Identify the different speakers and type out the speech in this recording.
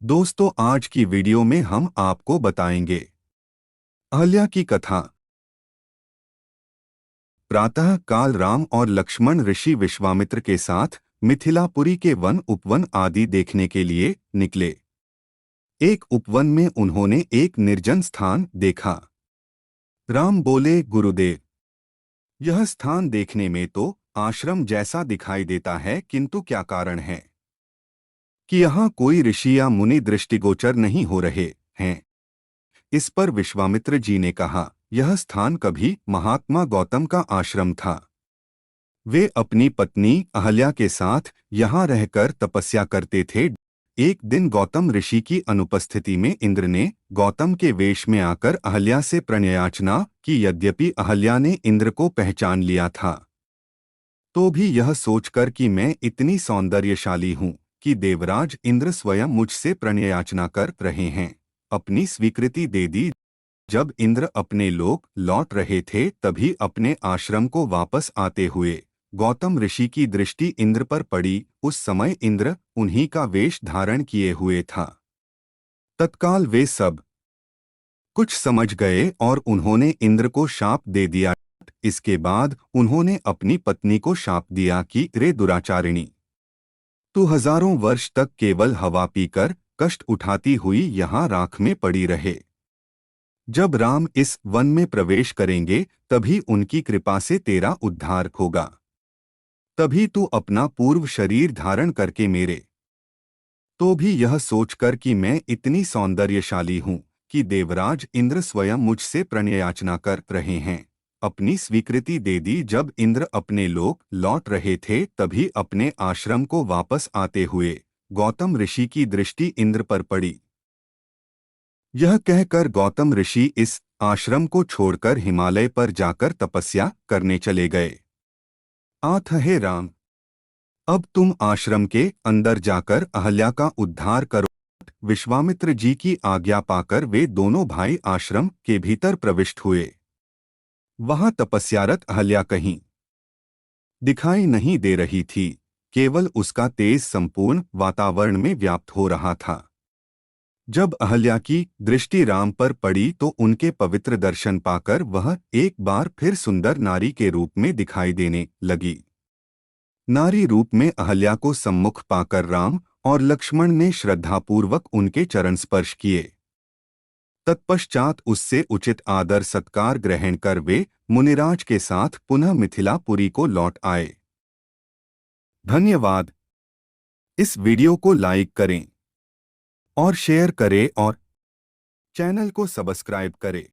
Speaker 1: दोस्तों, आज की वीडियो में हम आपको बताएंगे अहल्या की कथा। प्रातः काल राम और लक्ष्मण ऋषि विश्वामित्र के साथ मिथिलापुरी के वन उपवन आदि देखने के लिए निकले। एक उपवन में उन्होंने एक निर्जन स्थान देखा। राम बोले, गुरुदेव, यह स्थान देखने में तो आश्रम जैसा दिखाई देता है, किंतु क्या कारण है कि यहाँ कोई ऋषि या मुनि दृष्टिगोचर नहीं हो रहे हैं? इस पर विश्वामित्र जी ने कहा, यह स्थान कभी महात्मा गौतम का आश्रम था। वे अपनी पत्नी अहल्या के साथ यहाँ रहकर तपस्या करते थे। एक दिन गौतम ऋषि की अनुपस्थिति में इंद्र ने गौतम के वेश में आकर अहल्या से प्रणयार्चना की। यद्यपि अहल्या ने इंद्र को पहचान लिया था, तो भी यह सोचकर कि मैं इतनी सौंदर्यशाली हूँ कि देवराज इंद्र स्वयं मुझसे प्रणयार्चना कर रहे हैं, अपनी स्वीकृति दे दी। जब इंद्र अपने लोक लौट रहे थे, तभी अपने आश्रम को वापस आते हुए गौतम ऋषि की दृष्टि इंद्र पर पड़ी। उस समय इंद्र उन्हीं का वेश धारण किए हुए था। तत्काल वे सब कुछ समझ गए और उन्होंने इंद्र को शाप दे दिया। इसके बाद उन्होंने अपनी पत्नी को शाप दिया कि रे दुराचारिणी, तू हजारों वर्ष तक केवल हवा पीकर कष्ट उठाती हुई यहाँ राख में पड़ी रहे। जब राम इस वन में प्रवेश करेंगे, तभी उनकी कृपा से तेरा उद्धार होगा। तभी तू अपना पूर्व शरीर धारण करके मेरे। तो भी यह सोचकर कि मैं इतनी सौंदर्यशाली हूँ कि देवराज इंद्र स्वयं मुझसे प्रणयार्चना कर रहे हैं, अपनी स्वीकृति दे दी। जब इंद्र अपने लोक लौट रहे थे, तभी अपने आश्रम को वापस आते हुए गौतम ऋषि की दृष्टि इंद्र पर पड़ी। यह कहकर गौतम ऋषि इस आश्रम को छोड़कर हिमालय पर जाकर तपस्या करने चले गए। आथ हे राम, अब तुम आश्रम के अंदर जाकर अहल्या का उद्धार करो। विश्वामित्र जी की आज्ञा पाकर वे दोनों भाई आश्रम के भीतर प्रविष्ट हुए। वहां तपस्यारत अहल्या कहीं दिखाई नहीं दे रही थी, केवल उसका तेज संपूर्ण वातावरण में व्याप्त हो रहा था। जब अहल्या की दृष्टि राम पर पड़ी, तो उनके पवित्र दर्शन पाकर वह एक बार फिर सुंदर नारी के रूप में दिखाई देने लगी। नारी रूप में अहल्या को सम्मुख पाकर राम और लक्ष्मण ने श्रद्धापूर्वक उनके चरण स्पर्श किए। तत्पश्चात उससे उचित आदर सत्कार ग्रहण कर वे मुनिराज के साथ पुनः मिथिलापुरी को लौट आए। धन्यवाद। इस वीडियो को लाइक करें और शेयर करें और चैनल को सब्सक्राइब करें।